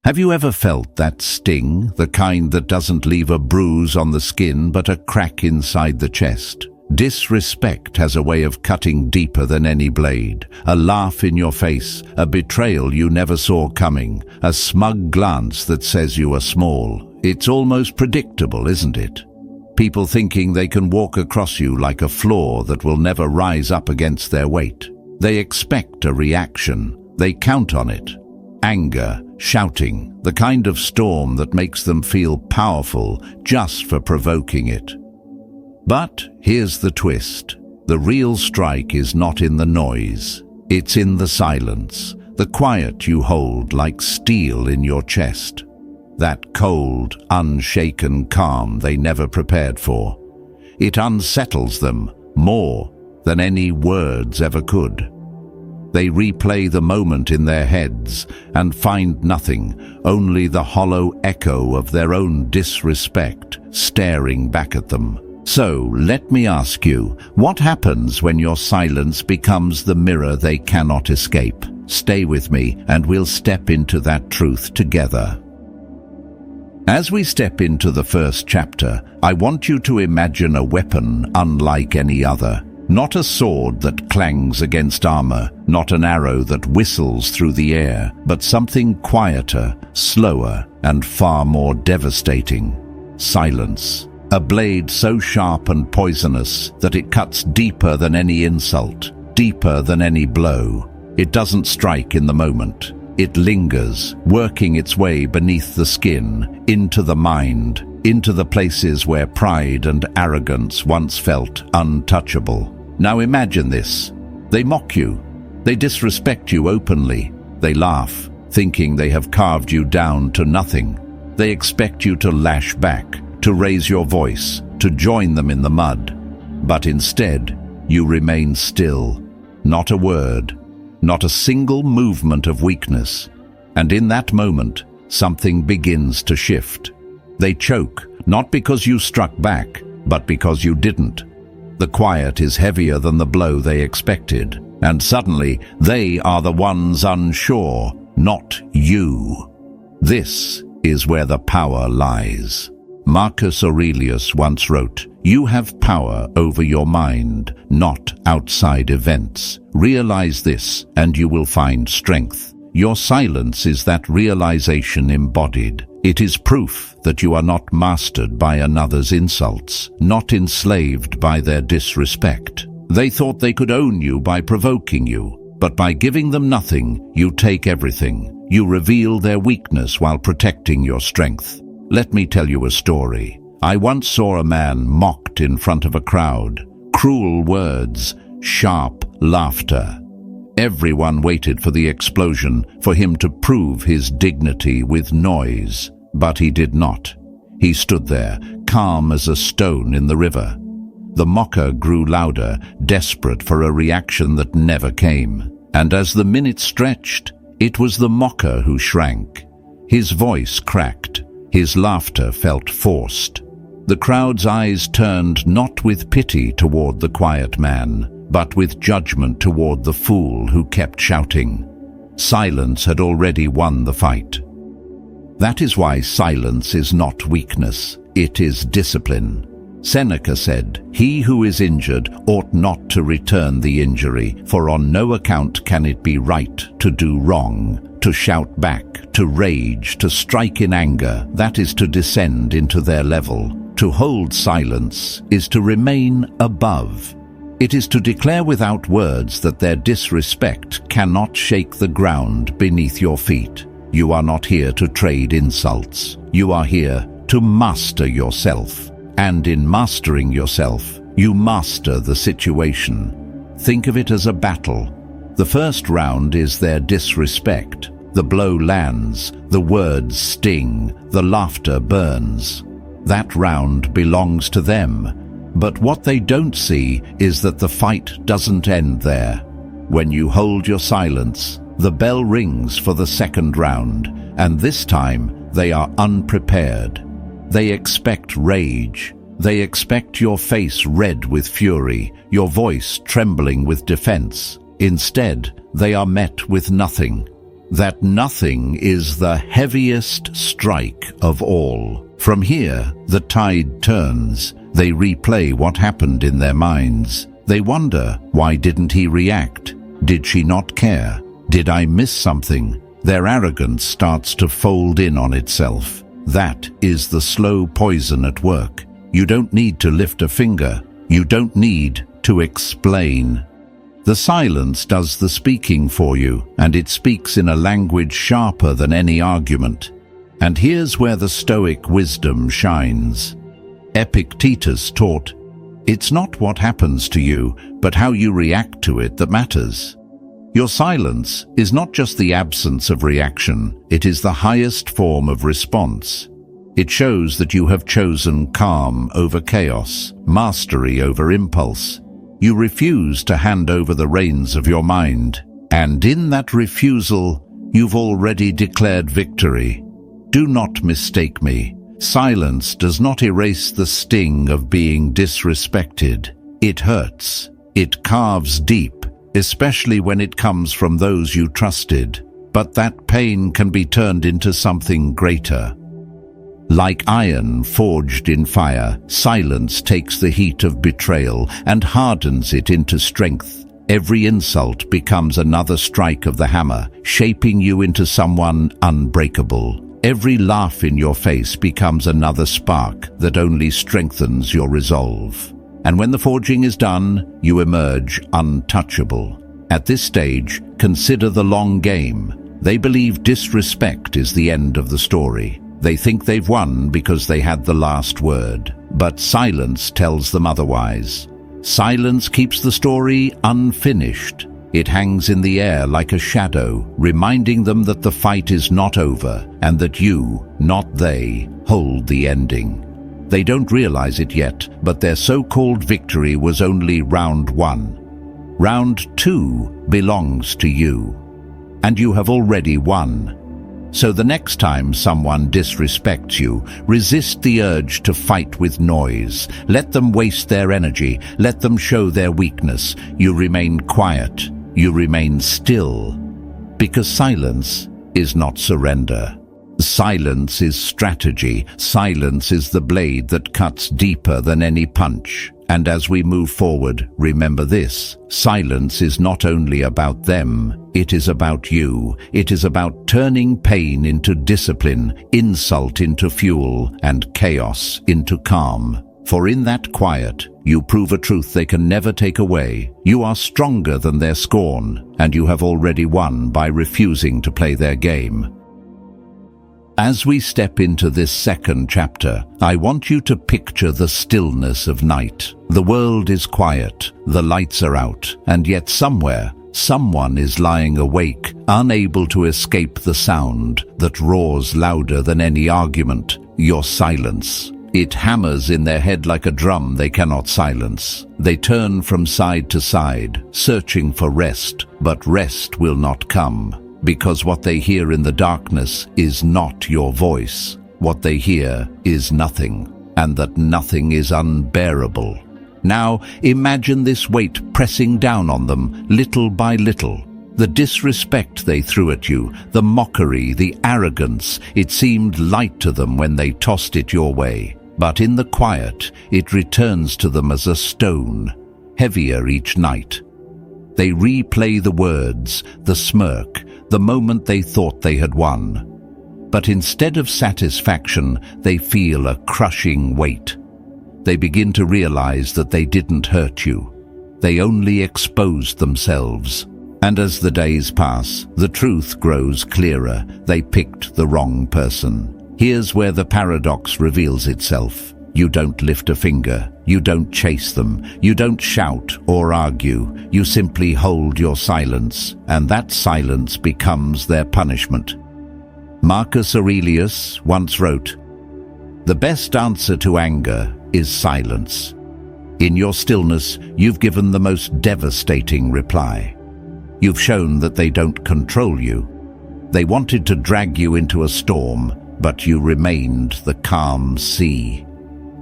Have you ever felt that sting, the kind that doesn't leave a bruise on the skin but a crack inside the chest? Disrespect has a way of cutting deeper than any blade. A laugh in your face, a betrayal you never saw coming, a smug glance that says you are small. It's almost predictable, isn't it? People thinking they can walk across you like a floor that will never rise up against their weight. They expect a reaction. They count on it. Anger, shouting, the kind of storm that makes them feel powerful just for provoking it. But here's the twist. The real strike is not in the noise. It's in the silence, the quiet you hold like steel in your chest. That cold, unshaken calm they never prepared for. It unsettles them more than any words ever could. They replay the moment in their heads and find nothing, only the hollow echo of their own disrespect staring back at them. So, let me ask you, what happens when your silence becomes the mirror they cannot escape? Stay with me and we'll step into that truth together. As we step into the first chapter, I want you to imagine a weapon unlike any other. Not a sword that clangs against armor, not an arrow that whistles through the air, but something quieter, slower, and far more devastating. Silence. A blade so sharp and poisonous that it cuts deeper than any insult, deeper than any blow. It doesn't strike in the moment. It lingers, working its way beneath the skin, into the mind, into the places where pride and arrogance once felt untouchable. Now imagine this. They mock you. They disrespect you openly. They laugh, thinking they have carved you down to nothing. They expect you to lash back, to raise your voice, to join them in the mud. But instead, you remain still. Not a word, not a single movement of weakness. And in that moment, something begins to shift. They choke, not because you struck back, but because you didn't. The quiet is heavier than the blow they expected, and suddenly they are the ones unsure, not you. This is where the power lies. Marcus Aurelius once wrote, "You have power over your mind, not outside events. Realize this, and you will find strength." Your silence is that realization embodied. It is proof that you are not mastered by another's insults, not enslaved by their disrespect. They thought they could own you by provoking you, but by giving them nothing, you take everything. You reveal their weakness while protecting your strength. Let me tell you a story. I once saw a man mocked in front of a crowd. Cruel words, sharp laughter. Everyone waited for the explosion, for him to prove his dignity with noise. But he did not. He stood there, calm as a stone in the river. The mocker grew louder, desperate for a reaction that never came. And as the minutes stretched, it was the mocker who shrank. His voice cracked. His laughter felt forced. The crowd's eyes turned not with pity toward the quiet man, but with judgment toward the fool who kept shouting. Silence had already won the fight. That is why silence is not weakness, it is discipline. Seneca said, "He who is injured ought not to return the injury, for on no account can it be right to do wrong, to shout back, to rage, to strike in anger, that is to descend into their level. To hold silence is to remain above. It is to declare without words that their disrespect cannot shake the ground beneath your feet. You are not here to trade insults. You are here to master yourself. And in mastering yourself, you master the situation. Think of it as a battle. The first round is their disrespect. The blow lands, the words sting, the laughter burns. That round belongs to them. But what they don't see is that the fight doesn't end there. When you hold your silence, the bell rings for the second round, and this time they are unprepared. They expect rage. They expect your face red with fury, your voice trembling with defense. Instead, they are met with nothing. that nothing is the heaviest strike of all. From here, the tide turns. They replay what happened in their minds. They wonder, why didn't he react? Did she not care? Did I miss something? Their arrogance starts to fold in on itself. That is the slow poison at work. You don't need to lift a finger. You don't need to explain. The silence does the speaking for you, and it speaks in a language sharper than any argument. And here's where the Stoic wisdom shines. Epictetus taught, "It's not what happens to you, but how you react to it that matters." Your silence is not just the absence of reaction, it is the highest form of response. It shows that you have chosen calm over chaos, mastery over impulse. You refuse to hand over the reins of your mind, and in that refusal, you've already declared victory. Do not mistake me. Silence does not erase the sting of being disrespected. It hurts. It carves deep, especially when it comes from those you trusted. But that pain can be turned into something greater. Like iron forged in fire, silence takes the heat of betrayal and hardens it into strength. Every insult becomes another strike of the hammer, shaping you into someone unbreakable. Every laugh in your face becomes another spark that only strengthens your resolve. And when the forging is done, you emerge untouchable. At this stage, consider the long game. They believe disrespect is the end of the story. They think they've won because they had the last word. But silence tells them otherwise. Silence keeps the story unfinished. It hangs in the air like a shadow, reminding them that the fight is not over and that you, not they, hold the ending. They don't realize it yet, but their so-called victory was only round 1. Round 2 belongs to you, and you have already won. So the next time someone disrespects you, resist the urge to fight with noise. Let them waste their energy. Let them show their weakness. You remain quiet. You remain still. Because silence is not surrender. Silence is strategy. Silence is the blade that cuts deeper than any punch. And as we move forward, remember this: silence is not only about them, it is about you. It is about turning pain into discipline, insult into fuel, and chaos into calm. For in that quiet, you prove a truth they can never take away. You are stronger than their scorn, and you have already won by refusing to play their game. As we step into this second chapter, I want you to picture the stillness of night. The world is quiet, the lights are out, and yet somewhere, someone is lying awake, unable to escape the sound that roars louder than any argument: your silence. It hammers in their head like a drum they cannot silence. They turn from side to side, searching for rest, but rest will not come. Because what they hear in the darkness is not your voice. What they hear is nothing, and that nothing is unbearable. Now imagine this weight pressing down on them, little by little. The disrespect they threw at you, the mockery, the arrogance, it seemed light to them when they tossed it your way. But in the quiet, it returns to them as a stone, heavier each night. They replay the words, the smirk, the moment they thought they had won. But instead of satisfaction, they feel a crushing weight. They begin to realize that they didn't hurt you. They only exposed themselves. And as the days pass, the truth grows clearer. They picked the wrong person. Here's where the paradox reveals itself. You don't lift a finger. You don't chase them. You don't shout or argue. You simply hold your silence, and that silence becomes their punishment. Marcus Aurelius once wrote, "The best answer to anger is silence." In your stillness, you've given the most devastating reply. You've shown that they don't control you. They wanted to drag you into a storm, but you remained the calm sea.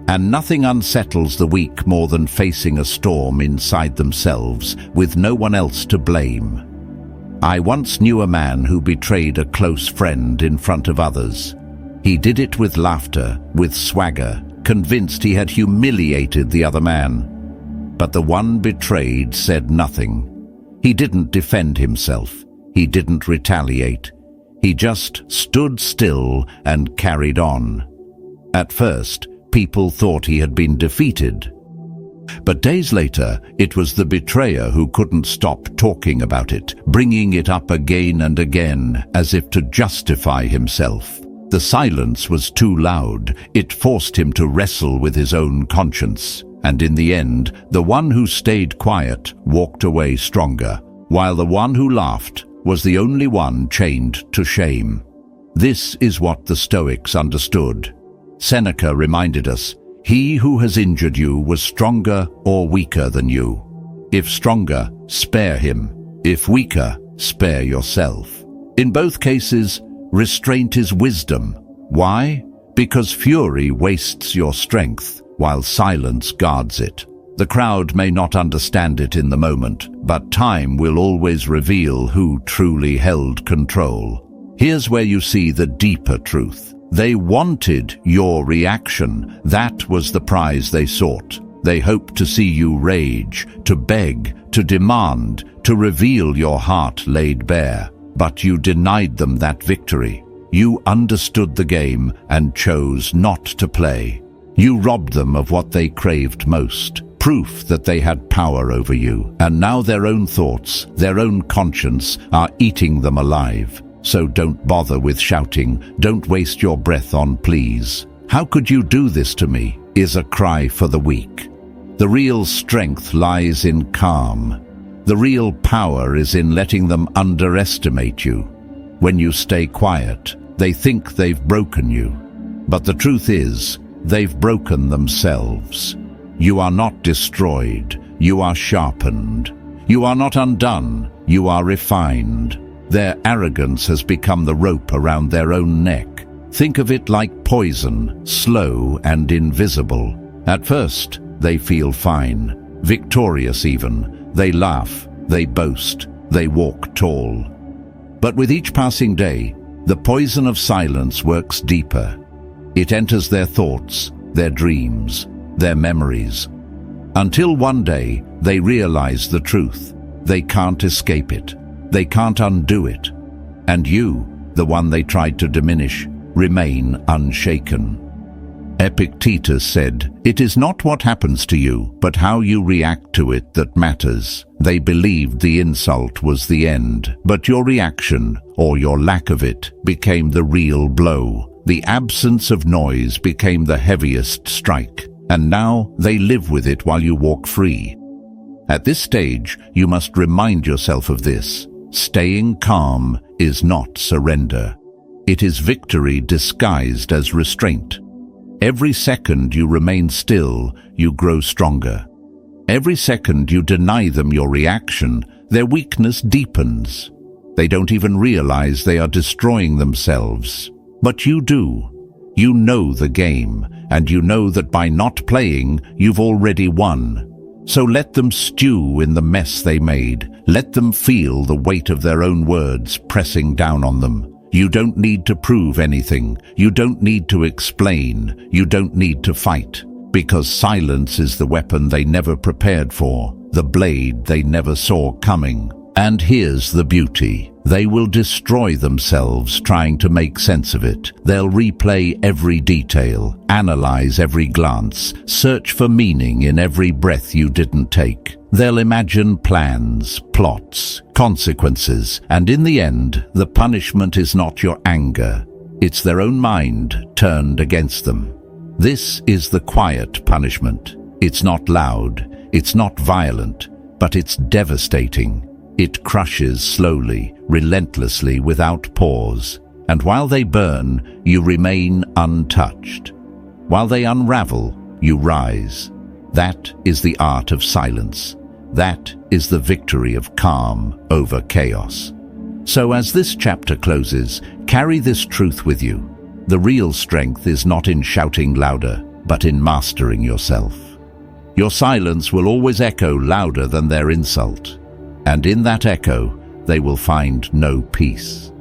And nothing unsettles the weak more than facing a storm inside themselves with no one else to blame. I once knew a man who betrayed a close friend in front of others. He did it with laughter, with swagger, convinced he had humiliated the other man. But the one betrayed said nothing. He didn't defend himself. He didn't retaliate. He just stood still and carried on. At first, people thought he had been defeated. But days later, it was the betrayer who couldn't stop talking about it, bringing it up again and again, as if to justify himself. The silence was too loud. It forced him to wrestle with his own conscience. And in the end, the one who stayed quiet walked away stronger, while the one who laughed was the only one chained to shame. This is what the Stoics understood. Seneca reminded us, "He who has injured you was stronger or weaker than you. If stronger, spare him. If weaker, spare yourself." In both cases, restraint is wisdom. Why? Because fury wastes your strength, while silence guards it. The crowd may not understand it in the moment, but time will always reveal who truly held control. Here's where you see the deeper truth. They wanted your reaction. That was the prize they sought. They hoped to see you rage, to beg, to demand, to reveal your heart laid bare. But you denied them that victory. You understood the game and chose not to play. You robbed them of what they craved most, proof that they had power over you. And now their own thoughts, their own conscience are eating them alive. So don't bother with shouting, don't waste your breath on pleas. "How could you do this to me?" is a cry for the weak. The real strength lies in calm. The real power is in letting them underestimate you. When you stay quiet, they think they've broken you. But the truth is, they've broken themselves. You are not destroyed, you are sharpened. You are not undone, you are refined. Their arrogance has become the rope around their own neck. Think of it like poison, slow and invisible. At first, they feel fine, victorious even. They laugh, they boast, they walk tall. But with each passing day, the poison of silence works deeper. It enters their thoughts, their dreams, their memories. Until one day, they realize the truth. They can't escape it. They can't undo it. And you, the one they tried to diminish, remain unshaken. Epictetus said, "It is not what happens to you, but how you react to it that matters." They believed the insult was the end, but your reaction, or your lack of it, became the real blow. The absence of noise became the heaviest strike, and now they live with it while you walk free. At this stage, you must remind yourself of this. Staying calm is not surrender. It is victory disguised as restraint. Every second you remain still, you grow stronger. Every second you deny them your reaction, their weakness deepens. They don't even realize they are destroying themselves. But you do. You know the game, and you know that by not playing, you've already won. So let them stew in the mess they made. Let them feel the weight of their own words pressing down on them. You don't need to prove anything. You don't need to explain. You don't need to fight. Because silence is the weapon they never prepared for, the blade they never saw coming. And here's the beauty. They will destroy themselves trying to make sense of it. They'll replay every detail, analyze every glance, search for meaning in every breath you didn't take. They'll imagine plans, plots, consequences, and in the end, the punishment is not your anger. It's their own mind turned against them. This is the quiet punishment. It's not loud, it's not violent, but it's devastating. It crushes slowly, relentlessly, without pause. And while they burn, you remain untouched. While they unravel, you rise. That is the art of silence. That is the victory of calm over chaos. So as this chapter closes, carry this truth with you. The real strength is not in shouting louder, but in mastering yourself. Your silence will always echo louder than their insult. And in that echo, they will find no peace.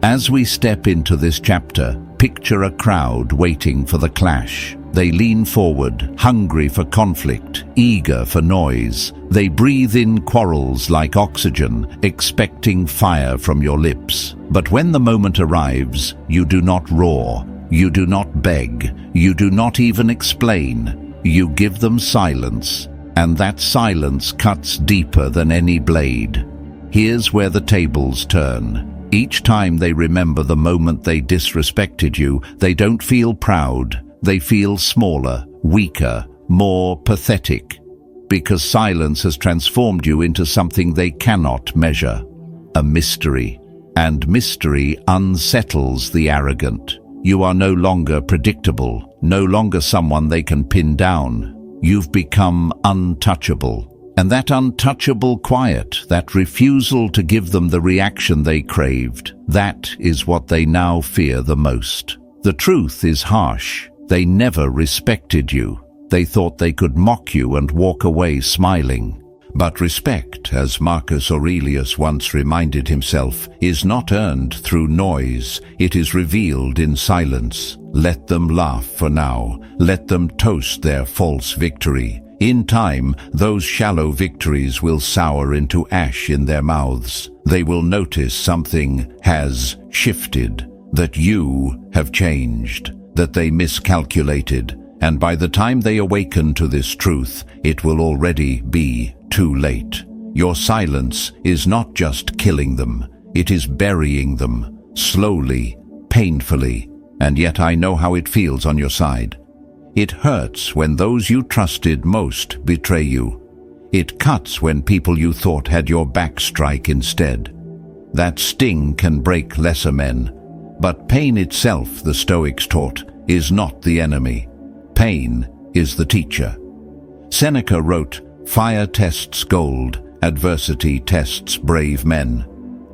As we step into this chapter, picture a crowd waiting for the clash. They lean forward, hungry for conflict, eager for noise. They breathe in quarrels like oxygen, expecting fire from your lips. But when the moment arrives, you do not roar, you do not beg, you do not even explain. You give them silence, and that silence cuts deeper than any blade. Here's where the tables turn. Each time they remember the moment they disrespected you, they don't feel proud. They feel smaller, weaker, more pathetic, because silence has transformed you into something they cannot measure, a mystery. And mystery unsettles the arrogant. You are no longer predictable, no longer someone they can pin down. You've become untouchable. And that untouchable quiet, that refusal to give them the reaction they craved, that is what they now fear the most. The truth is harsh. They never respected you. They thought they could mock you and walk away smiling. But respect, as Marcus Aurelius once reminded himself, is not earned through noise. It is revealed in silence. Let them laugh for now. Let them toast their false victory. In time, those shallow victories will sour into ash in their mouths. They will notice something has shifted, that you have changed, that they miscalculated, and by the time they awaken to this truth, it will already be too late. Your silence is not just killing them, it is burying them, slowly, painfully, and yet I know how it feels on your side. It hurts when those you trusted most betray you. It cuts when people you thought had your back strike instead. That sting can break lesser men, but pain itself, the Stoics taught, is not the enemy. Pain is the teacher. Seneca wrote, "Fire tests gold, adversity tests brave men."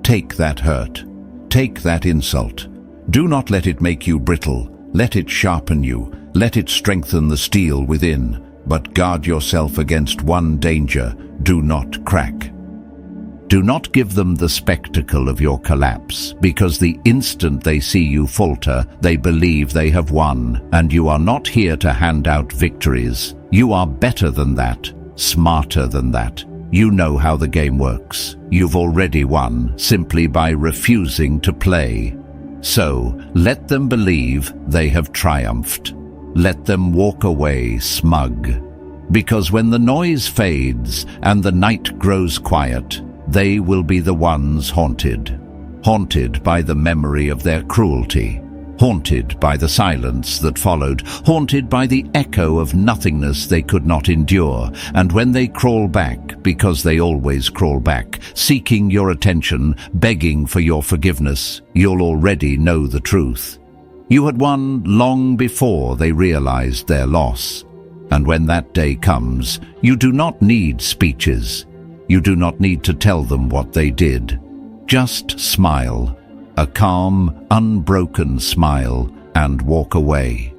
Take that hurt. Take that insult. Do not let it make you brittle. Let it sharpen you. Let it strengthen the steel within. But guard yourself against one danger. Do not crack. Do not give them the spectacle of your collapse, because the instant they see you falter, they believe they have won, and you are not here to hand out victories. You are better than that, smarter than that. You know how the game works. You've already won simply by refusing to play. So, let them believe they have triumphed. Let them walk away smug. Because when the noise fades and the night grows quiet, they will be the ones haunted. Haunted by the memory of their cruelty. Haunted by the silence that followed. Haunted by the echo of nothingness they could not endure. And when they crawl back, because they always crawl back, seeking your attention, begging for your forgiveness, you'll already know the truth. You had won long before they realized their loss. And when that day comes, you do not need speeches. You do not need to tell them what they did. Just smile, a calm, unbroken smile, and walk away.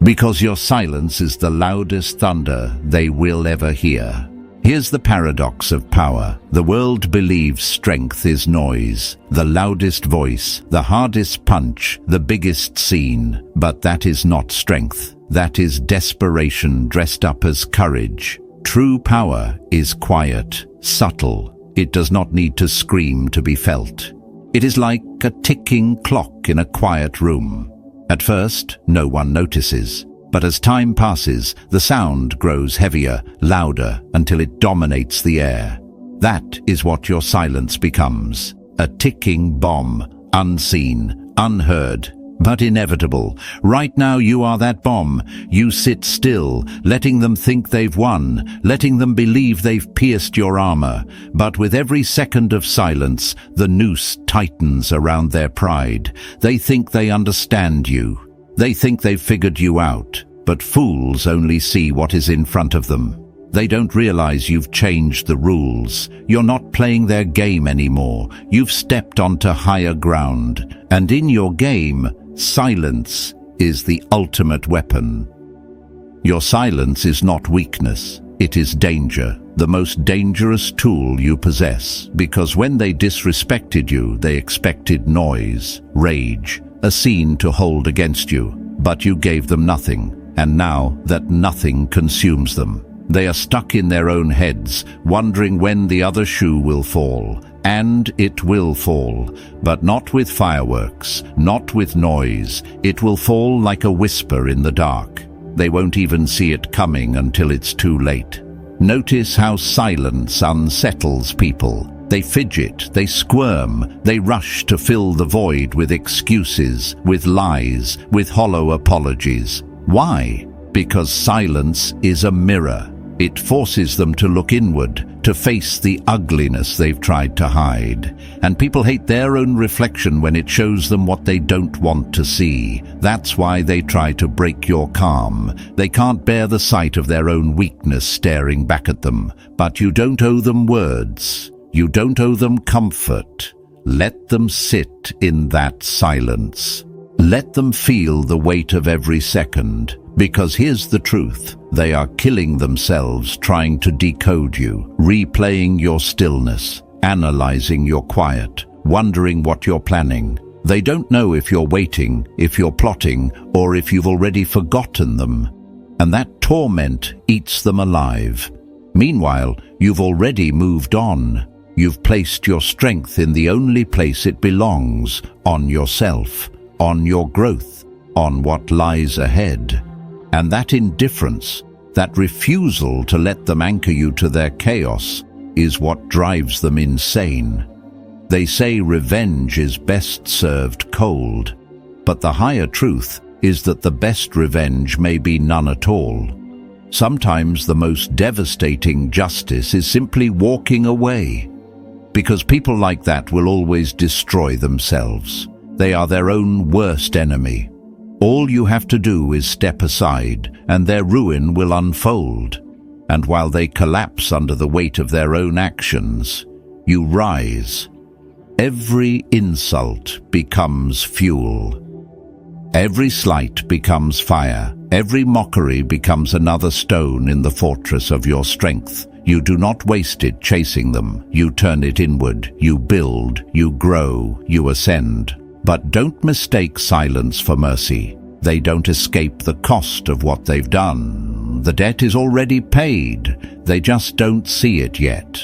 Because your silence is the loudest thunder they will ever hear. Here's the paradox of power. The world believes strength is noise, the loudest voice, the hardest punch, the biggest scene. But that is not strength. That is desperation dressed up as courage. True power is quiet, subtle. It does not need to scream to be felt. It is like a ticking clock in a quiet room. At first, no one notices. But as time passes, the sound grows heavier, louder, until it dominates the air. That is what your silence becomes. A ticking bomb, unseen, unheard, but inevitable. Right now you are that bomb. You sit still, letting them think they've won, letting them believe they've pierced your armor. But with every second of silence, the noose tightens around their pride. They think they understand you. They think they've figured you out, but fools only see what is in front of them. They don't realize you've changed the rules. You're not playing their game anymore. You've stepped onto higher ground. And in your game, silence is the ultimate weapon. Your silence is not weakness. It is danger. the most dangerous tool you possess, because when they disrespected you, they expected noise, rage, a scene to hold against you, but you gave them nothing, and now that nothing consumes them, they are stuck in their own heads, wondering when the other shoe will fall. And it will fall, but not with fireworks, not with noise. It will fall like a whisper in the dark. They won't even see it coming until it's too late. Notice how silence unsettles people. They fidget, they squirm, they rush to fill the void with excuses, with lies, with hollow apologies. Why? Because silence is a mirror. It forces them to look inward, to face the ugliness they've tried to hide. And people hate their own reflection when it shows them what they don't want to see. That's why they try to break your calm. They can't bear the sight of their own weakness staring back at them. But you don't owe them words. You don't owe them comfort. Let them sit in that silence. Let them feel the weight of every second. Because here's the truth, they are killing themselves trying to decode you, replaying your stillness, analyzing your quiet, wondering what you're planning. They don't know if you're waiting, if you're plotting, or if you've already forgotten them. And that torment eats them alive. Meanwhile, you've already moved on. You've placed your strength in the only place it belongs, on yourself, on your growth, on what lies ahead. And that indifference, that refusal to let them anchor you to their chaos, is what drives them insane. They say revenge is best served cold, but the higher truth is that the best revenge may be none at all. Sometimes the most devastating justice is simply walking away, because people like that will always destroy themselves. They are their own worst enemy. All you have to do is step aside, and their ruin will unfold. And while they collapse under the weight of their own actions, you rise. Every insult becomes fuel. Every slight becomes fire. Every mockery becomes another stone in the fortress of your strength. You do not waste it chasing them. You turn it inward. You build. You grow. You ascend. But don't mistake silence for mercy. They don't escape the cost of what they've done. The debt is already paid. They just don't see it yet.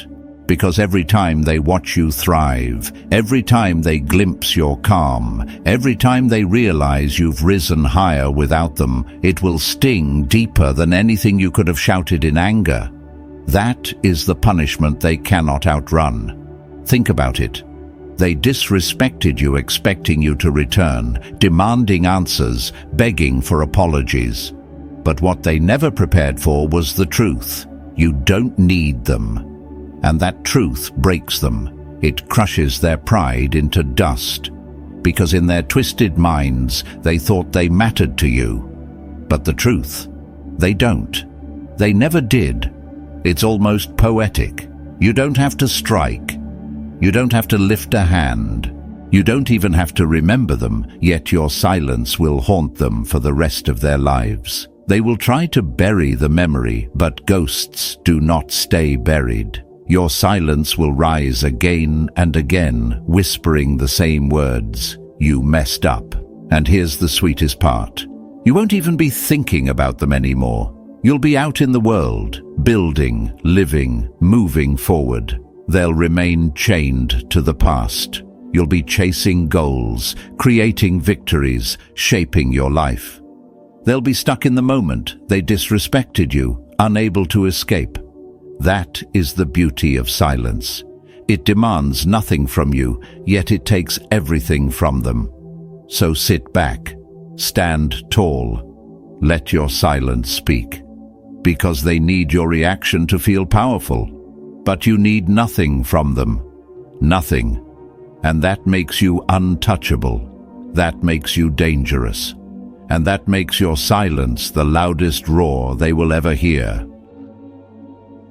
Because every time they watch you thrive, every time they glimpse your calm, every time they realize you've risen higher without them, it will sting deeper than anything you could have shouted in anger. That is the punishment they cannot outrun. Think about it. They disrespected you, expecting you to return, demanding answers, begging for apologies. But what they never prepared for was the truth. You don't need them. And that truth breaks them. It crushes their pride into dust. Because in their twisted minds, they thought they mattered to you. But the truth, they don't. They never did. It's almost poetic. You don't have to strike. You don't have to lift a hand. You don't even have to remember them, yet your silence will haunt them for the rest of their lives. They will try to bury the memory, but ghosts do not stay buried. Your silence will rise again and again, whispering the same words. You messed up. And here's the sweetest part. You won't even be thinking about them anymore. You'll be out in the world, building, living, moving forward. They'll remain chained to the past. You'll be chasing goals, creating victories, shaping your life. They'll be stuck in the moment. They disrespected you, unable to escape. That is the beauty of silence. It demands nothing from you, yet it takes everything from them. So sit back, stand tall, let your silence speak. Because they need your reaction to feel powerful. But you need nothing from them. Nothing. And that makes you untouchable. That makes you dangerous. And that makes your silence the loudest roar they will ever hear.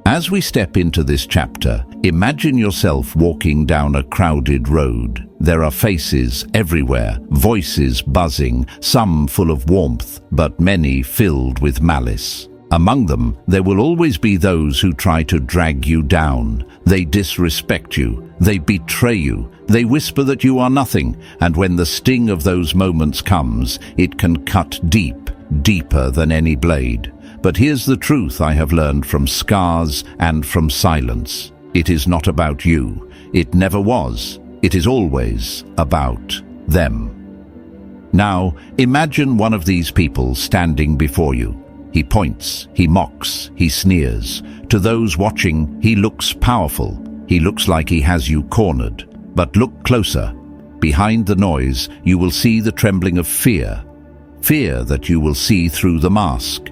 As we step into this chapter, imagine yourself walking down a crowded road. There are faces everywhere, voices buzzing, some full of warmth, but many filled with malice. Among them, there will always be those who try to drag you down. They disrespect you, they betray you, they whisper that you are nothing, and when the sting of those moments comes, it can cut deep, deeper than any blade. But here's the truth I have learned from scars and from silence. It is not about you. It never was. It is always about them. Now, imagine one of these people standing before you. He points, he mocks, he sneers. To those watching, he looks powerful. He looks like he has you cornered. But look closer. Behind the noise, you will see the trembling of fear. Fear that you will see through the mask.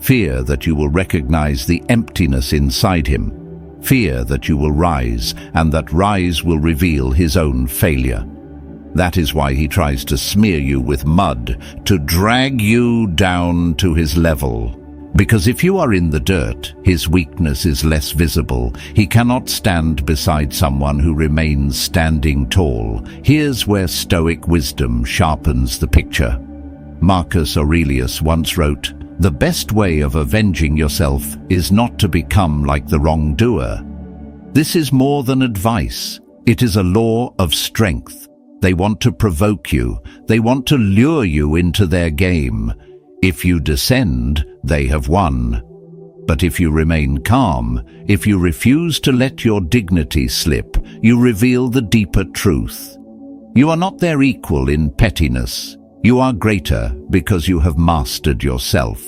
Fear that you will recognize the emptiness inside him. Fear that you will rise, and that rise will reveal his own failure. That is why he tries to smear you with mud, to drag you down to his level. Because if you are in the dirt, his weakness is less visible. He cannot stand beside someone who remains standing tall. Here's where Stoic wisdom sharpens the picture. Marcus Aurelius once wrote, "The best way of avenging yourself is not to become like the wrongdoer." This is more than advice. It is a law of strength. They want to provoke you. They want to lure you into their game. If you descend, they have won. But if you remain calm, if you refuse to let your dignity slip, you reveal the deeper truth. You are not their equal in pettiness. You are greater because you have mastered yourself.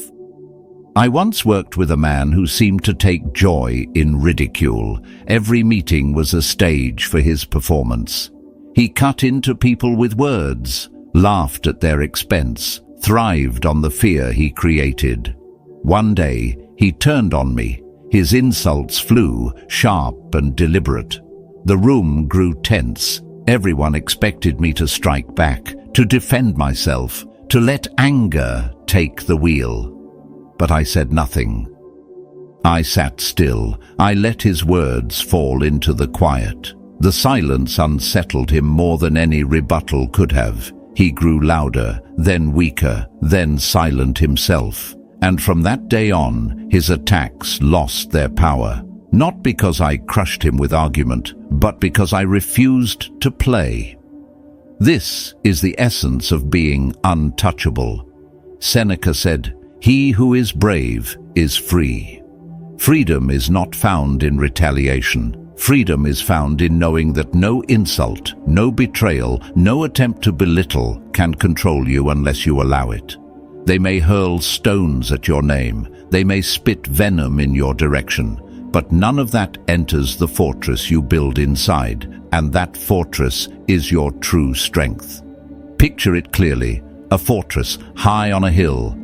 I once worked with a man who seemed to take joy in ridicule. Every meeting was a stage for his performance. He cut into people with words, laughed at their expense, thrived on the fear he created. One day, he turned on me. His insults flew, sharp and deliberate. The room grew tense. Everyone expected me to strike back, to defend myself, to let anger take the wheel. But I said nothing. I sat still. I let his words fall into the quiet. The silence unsettled him more than any rebuttal could have. He grew louder, then weaker, then silent himself. And from that day on, his attacks lost their power. Not because I crushed him with argument, but because I refused to play. This is the essence of being untouchable. Seneca said, "He who is brave is free." Freedom is not found in retaliation. Freedom is found in knowing that no insult, no betrayal, no attempt to belittle can control you unless you allow it. They may hurl stones at your name. They may spit venom in your direction. But none of that enters the fortress you build inside, and that fortress is your true strength. Picture it clearly, a fortress high on a hill.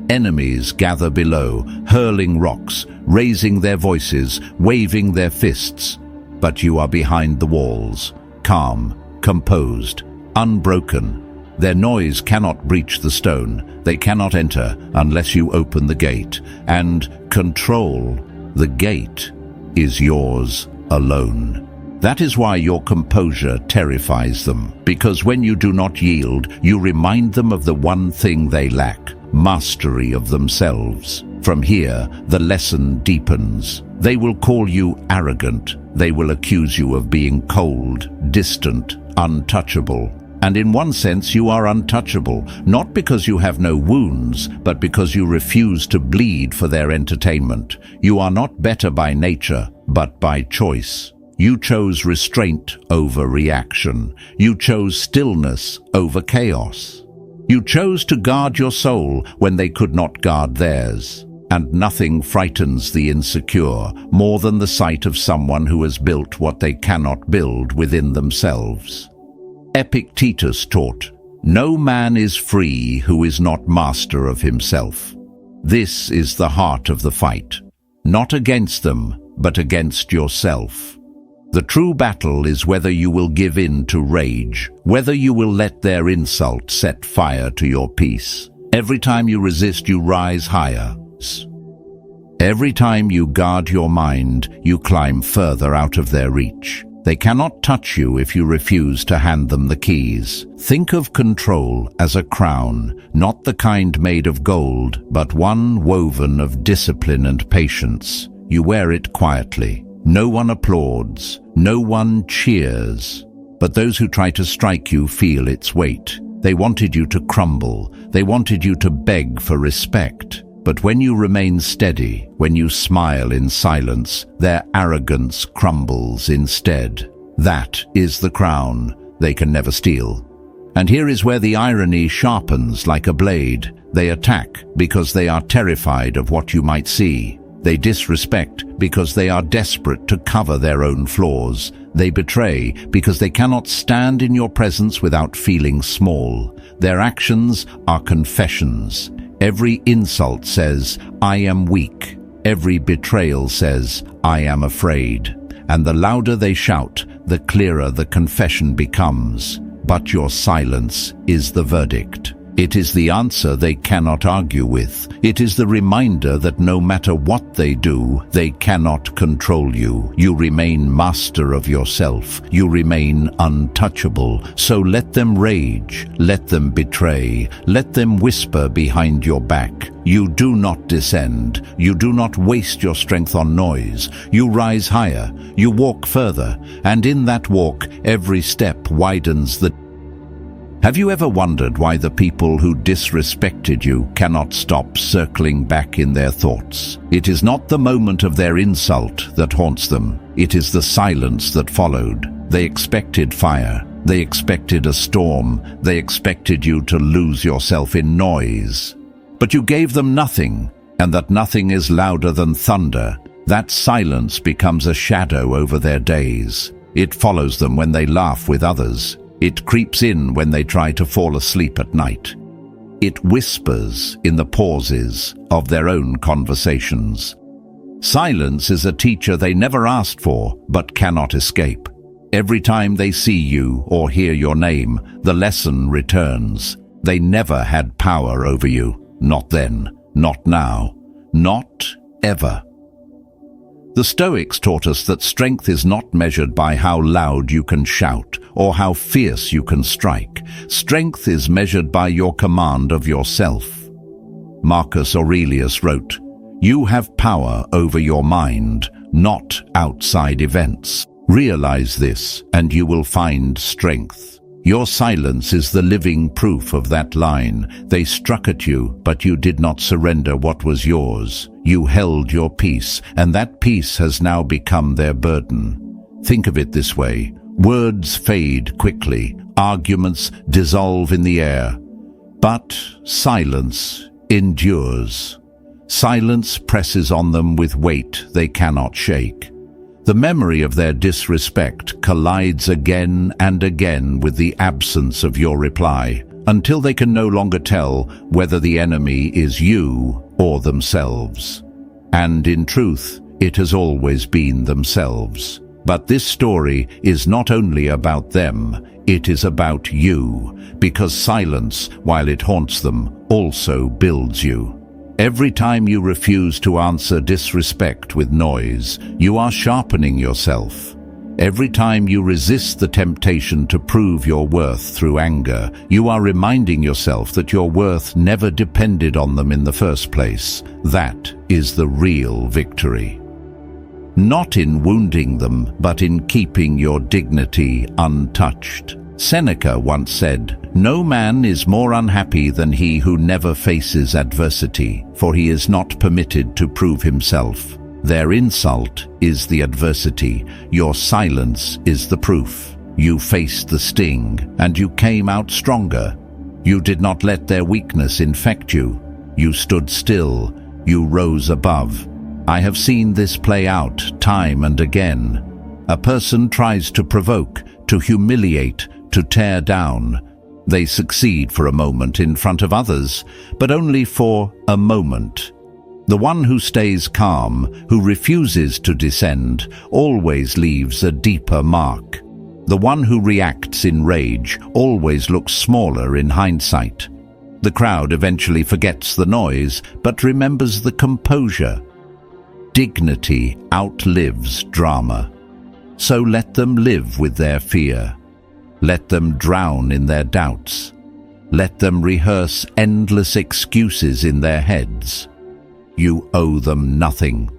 Enemies gather below, hurling rocks, raising their voices, waving their fists. But you are behind the walls, calm, composed, unbroken. Their noise cannot breach the stone. They cannot enter unless you open the gate. And control, the gate, is yours alone. That is why your composure terrifies them, because when you do not yield, you remind them of the one thing they lack: mastery of themselves. From here, the lesson deepens. They will call you arrogant. They will accuse you of being cold, distant, untouchable. And in one sense, you are untouchable, not because you have no wounds, but because you refuse to bleed for their entertainment. You are not better by nature, but by choice. You chose restraint over reaction. You chose stillness over chaos. You chose to guard your soul when they could not guard theirs. And nothing frightens the insecure more than the sight of someone who has built what they cannot build within themselves. Epictetus taught, "No man is free who is not master of himself." This is the heart of the fight. Not against them, but against yourself. The true battle is whether you will give in to rage, whether you will let their insult set fire to your peace. Every time you resist, you rise higher. Every time you guard your mind, you climb further out of their reach. They cannot touch you if you refuse to hand them the keys. Think of control as a crown, not the kind made of gold, but one woven of discipline and patience. You wear it quietly. No one applauds, no one cheers. But those who try to strike you feel its weight. They wanted you to crumble. They wanted you to beg for respect. But when you remain steady, when you smile in silence, their arrogance crumbles instead. That is the crown they can never steal. And here is where the irony sharpens like a blade. They attack because they are terrified of what you might see. They disrespect because they are desperate to cover their own flaws. They betray because they cannot stand in your presence without feeling small. Their actions are confessions. Every insult says, "I am weak." Every betrayal says, "I am afraid." And the louder they shout, the clearer the confession becomes. But your silence is the verdict. It is the answer they cannot argue with. It is the reminder that no matter what they do, they cannot control you. You remain master of yourself. You remain untouchable. So let them rage. Let them betray. Let them whisper behind your back. You do not descend. You do not waste your strength on noise. You rise higher. You walk further. And in that walk, every step widens the... Have you ever wondered why the people who disrespected you cannot stop circling back in their thoughts? It is not the moment of their insult that haunts them. It is the silence that followed. They expected fire. They expected a storm. They expected you to lose yourself in noise. But you gave them nothing, and that nothing is louder than thunder. That silence becomes a shadow over their days. It follows them when they laugh with others. It creeps in when they try to fall asleep at night. It whispers in the pauses of their own conversations. Silence is a teacher they never asked for but cannot escape. Every time they see you or hear your name, the lesson returns. They never had power over you. Not then, not now, not ever. The Stoics taught us that strength is not measured by how loud you can shout or how fierce you can strike. Strength is measured by your command of yourself. Marcus Aurelius wrote, "You have power over your mind, not outside events. Realize this, and you will find strength." Your silence is the living proof of that line. They struck at you, but you did not surrender what was yours. You held your peace, and that peace has now become their burden. Think of it this way. Words fade quickly. Arguments dissolve in the air. But silence endures. Silence presses on them with weight they cannot shake. The memory of their disrespect collides again and again with the absence of your reply, until they can no longer tell whether the enemy is you or themselves. And in truth, it has always been themselves. But this story is not only about them, it is about you, because silence, while it haunts them, also builds you. Every time you refuse to answer disrespect with noise, you are sharpening yourself. Every time you resist the temptation to prove your worth through anger, you are reminding yourself that your worth never depended on them in the first place. That is the real victory. Not in wounding them, but in keeping your dignity untouched. Seneca once said, "No man is more unhappy than he who never faces adversity, for he is not permitted to prove himself." Their insult is the adversity. Your silence is the proof. You faced the sting, and you came out stronger. You did not let their weakness infect you. You stood still. You rose above. I have seen this play out time and again. A person tries to provoke, to humiliate, to tear down. They succeed for a moment in front of others, but only for a moment. The one who stays calm, who refuses to descend, always leaves a deeper mark. The one who reacts in rage always looks smaller in hindsight. The crowd eventually forgets the noise, but remembers the composure. Dignity outlives drama. So let them live with their fear. Let them drown in their doubts. Let them rehearse endless excuses in their heads. You owe them nothing.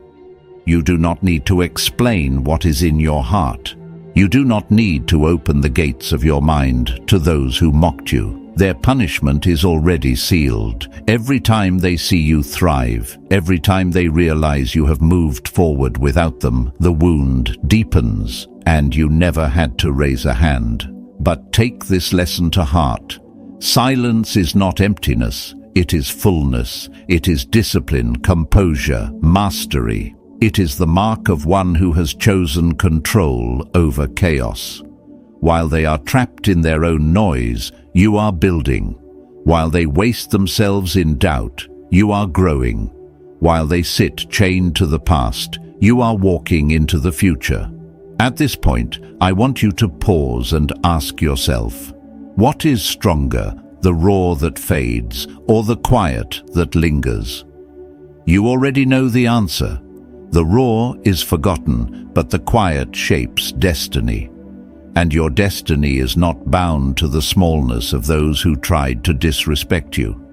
You do not need to explain what is in your heart. You do not need to open the gates of your mind to those who mocked you. Their punishment is already sealed. Every time they see you thrive, every time they realize you have moved forward without them, the wound deepens, and you never had to raise a hand. But take this lesson to heart. Silence is not emptiness. It is fullness. It is discipline, composure, mastery. It is the mark of one who has chosen control over chaos. While they are trapped in their own noise, you are building. While they waste themselves in doubt, you are growing. While they sit chained to the past, you are walking into the future. At this point, I want you to pause and ask yourself, what is stronger, the roar that fades or the quiet that lingers? You already know the answer. The roar is forgotten, but the quiet shapes destiny. And your destiny is not bound to the smallness of those who tried to disrespect you.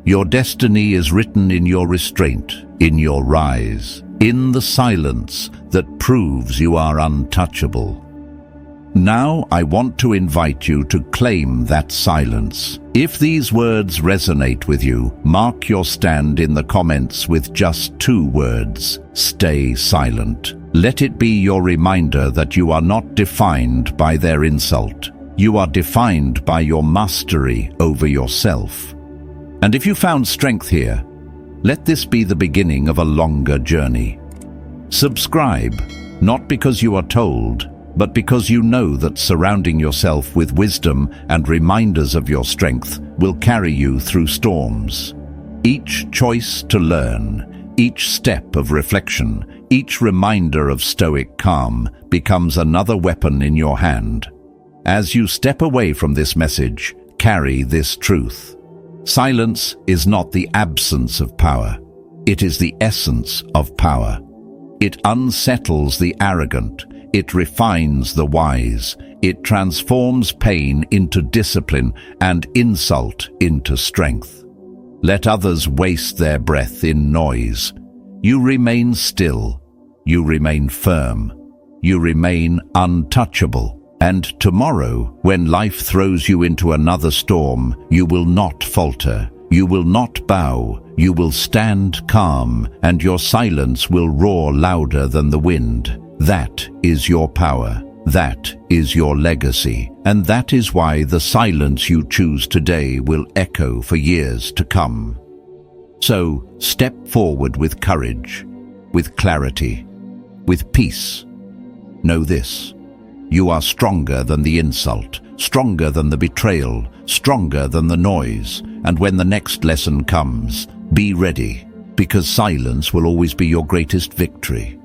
Your destiny is written in your restraint, in your rise, in the silence that proves you are untouchable. Now I want to invite you to claim that silence. If these words resonate with you, mark your stand in the comments with just 2 words: stay silent. Let it be your reminder that you are not defined by their insult. You are defined by your mastery over yourself. And if you found strength here, let this be the beginning of a longer journey. Subscribe, not because you are told, but because you know that surrounding yourself with wisdom and reminders of your strength will carry you through storms. Each choice to learn, each step of reflection, each reminder of stoic calm becomes another weapon in your hand. As you step away from this message, carry this truth. Silence is not the absence of power. It is the essence of power. It unsettles the arrogant. It refines the wise. It transforms pain into discipline and insult into strength. Let others waste their breath in noise. You remain still. You remain firm. You remain untouchable. And tomorrow, when life throws you into another storm, you will not falter. You will not bow. You will stand calm, and your silence will roar louder than the wind. That is your power. That is your legacy. And that is why the silence you choose today will echo for years to come. So, step forward with courage, with clarity, with peace. Know this: you are stronger than the insult, stronger than the betrayal, stronger than the noise. And when the next lesson comes, be ready, because silence will always be your greatest victory.